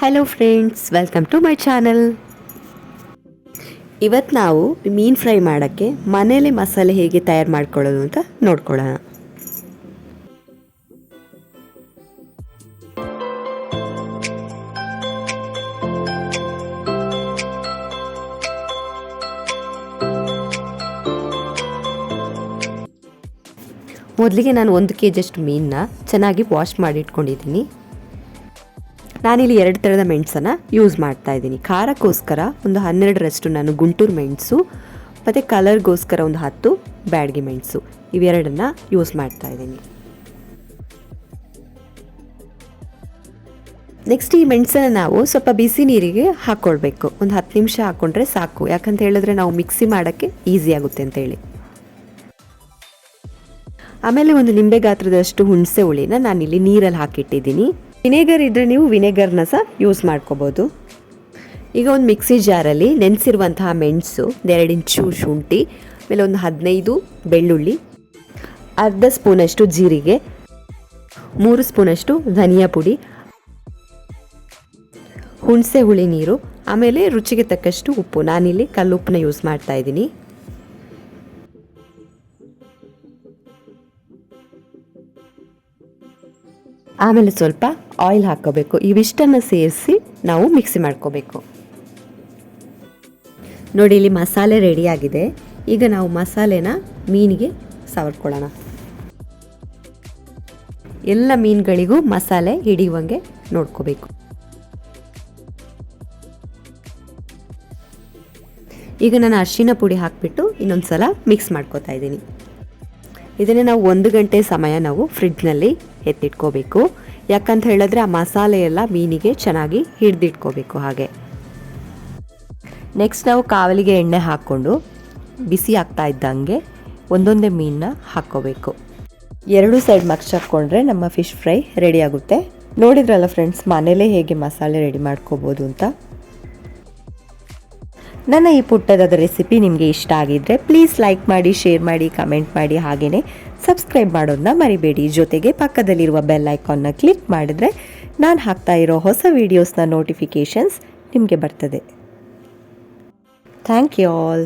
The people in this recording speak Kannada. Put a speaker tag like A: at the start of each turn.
A: Hello friends, welcome to my channel. ಇವತ್ತು ನಾವು ಮೀನು ಫ್ರೈ ಮಾಡೋಕ್ಕೆ ಮನೇಲಿ ಮಸಾಲೆ ಹೇಗೆ ತಯಾರು ಮಾಡ್ಕೊಳ್ಳೋದು ಅಂತ ನೋಡ್ಕೊಳ್ಳೋಣ. ಮೊದಲಿಗೆ ನಾನು 1 kg ಅಷ್ಟು ಮೀನನ್ನ ಚೆನ್ನಾಗಿ ವಾಶ್ ಮಾಡಿ ಇಟ್ಕೊಂಡಿದ್ದೀನಿ. ನಾನಿಲ್ಲಿ 2 ಥರದ ಮೆಣಸನ್ನು ಯೂಸ್ ಮಾಡ್ತಾ ಇದ್ದೀನಿ. ಖಾರಕ್ಕೋಸ್ಕರ ಒಂದು 12ರಷ್ಟು ನಾನು ಗುಂಟೂರು ಮೆಣಸು ಮತ್ತು ಕಲರ್ಗೋಸ್ಕರ ಒಂದು 10 ಬ್ಯಾಡಗಿ ಮೆಣಸು, ಇವೆರಡನ್ನು ಯೂಸ್ ಮಾಡ್ತಾ ಇದ್ದೀನಿ. ನೆಕ್ಸ್ಟ್ ಈ ಮೆಣಸನ್ನು ನಾವು ಸ್ವಲ್ಪ ಬಿಸಿ ನೀರಿಗೆ ಹಾಕ್ಕೊಳ್ಬೇಕು. ಒಂದು 10 ನಿಮಿಷ ಹಾಕ್ಕೊಂಡ್ರೆ ಸಾಕು, ಯಾಕಂತ ಹೇಳಿದ್ರೆ ನಾವು ಮಿಕ್ಸಿ ಮಾಡೋಕ್ಕೆ ಈಸಿ ಆಗುತ್ತೆ ಅಂತೇಳಿ. ಆಮೇಲೆ ಒಂದು ನಿಂಬೆ ಗಾತ್ರದಷ್ಟು ಹುಣಸೆ ಹುಳಿನ ನಾನಿಲ್ಲಿ ನೀರಲ್ಲಿ ಹಾಕಿಟ್ಟಿದ್ದೀನಿ. ವಿನೆಗರ್ ಇದ್ದರೆ ನೀವು ವಿನೆಗರ್ನ ಸಹ ಯೂಸ್ ಮಾಡ್ಕೋಬೋದು. ಈಗ ಒಂದು ಮಿಕ್ಸಿ ಜಾರಲ್ಲಿ ನೆನೆಸಿರುವಂತಹ ಮೆಣಸು, 2 ಇಂಚು ಶುಂಠಿ, ಆಮೇಲೆ ಒಂದು 15 ಬೆಳ್ಳುಳ್ಳಿ, ಅರ್ಧ ಸ್ಪೂನಷ್ಟು ಜೀರಿಗೆ, 3 ಸ್ಪೂನಷ್ಟು ಧನಿಯಾ ಪುಡಿ, ಹುಣಸೆ ಹುಳಿ ನೀರು, ಆಮೇಲೆ ರುಚಿಗೆ ತಕ್ಕಷ್ಟು ಉಪ್ಪು. ನಾನಿಲ್ಲಿ ಕಲ್ಲುಪ್ಪನ್ನ ಯೂಸ್ ಮಾಡ್ತಾ ಇದ್ದೀನಿ. ಆಮೇಲೆ ಸ್ವಲ್ಪ ಆಯಿಲ್ ಹಾಕ್ಕೋಬೇಕು. ಇವಿಷ್ಟನ್ನು ಸೇರಿಸಿ ನಾವು ಮಿಕ್ಸಿ ಮಾಡ್ಕೋಬೇಕು. ನೋಡಿ, ಇಲ್ಲಿ ಮಸಾಲೆ ರೆಡಿಯಾಗಿದೆ. ಈಗ ನಾವು ಮಸಾಲೆನ ಮೀನಿಗೆ ಸವರ್ಕೊಳ್ಳೋಣ. ಎಲ್ಲ ಮೀನುಗಳಿಗೂ ಮಸಾಲೆ ಹಿಡಿಯುವಂಗೆ ನೋಡ್ಕೋಬೇಕು. ಈಗ ನಾನು ಅರಿಶಿನ ಪುಡಿ ಹಾಕಿಬಿಟ್ಟು ಇನ್ನೊಂದು ಸಲ ಮಿಕ್ಸ್ ಮಾಡ್ಕೋತಾ ಇದ್ದೀನಿ. ಇದನ್ನು ನಾವು 1 ಗಂಟೆ ಸಮಯ ನಾವು ಫ್ರಿಡ್ಜ್ನಲ್ಲಿ ಎತ್ತಿಟ್ಕೋಬೇಕು. ಯಾಕಂತ ಹೇಳಿದ್ರೆ ಆ ಮಸಾಲೆ ಎಲ್ಲ ಮೀನಿಗೆ ಚೆನ್ನಾಗಿ ಹಿಡಿದಿಟ್ಕೋಬೇಕು. ಹಾಗೆ ನೆಕ್ಸ್ಟ್ ನಾವು ಕಾವಲಿಗೆ ಎಣ್ಣೆ ಹಾಕ್ಕೊಂಡು ಬಿಸಿ ಆಗ್ತಾ ಇದ್ದಂಗೆ ಒಂದೊಂದೇ ಮೀನನ್ನ ಹಾಕ್ಕೋಬೇಕು. 2 ಸೈಡ್ ಮಗ್ಚ್ ಹಾಕ್ಕೊಂಡ್ರೆ ನಮ್ಮ ಫಿಶ್ ಫ್ರೈ ರೆಡಿ ಆಗುತ್ತೆ. ನೋಡಿದ್ರಲ್ಲ ಫ್ರೆಂಡ್ಸ್, ಮನೇಲೇ ಹೇಗೆ ಮಸಾಲೆ ರೆಡಿ ಮಾಡ್ಕೋಬೋದು ಅಂತ. ನನ್ನ ಈ ಪುಟ್ಟದಾದ ರೆಸಿಪಿ ನಿಮಗೆ ಇಷ್ಟ ಆಗಿದ್ದರೆ ಪ್ಲೀಸ್ ಲೈಕ್ ಮಾಡಿ, ಶೇರ್ ಮಾಡಿ, ಕಮೆಂಟ್ ಮಾಡಿ, ಹಾಗೆಯೇ ಸಬ್ಸ್ಕ್ರೈಬ್ ಮಾಡೋದನ್ನ ಮರಿಬೇಡಿ. ಜೊತೆಗೆ ಪಕ್ಕದಲ್ಲಿರುವ ಬೆಲ್ ಐಕಾನ್ನ ಕ್ಲಿಕ್ ಮಾಡಿದ್ರೆ ನಾನು ಹಾಕ್ತಾ ಇರೋ ಹೊಸ ವೀಡಿಯೋಸ್ನ ನೋಟಿಫಿಕೇಷನ್ಸ್ ನಿಮಗೆ ಬರ್ತದೆ. Thank you all.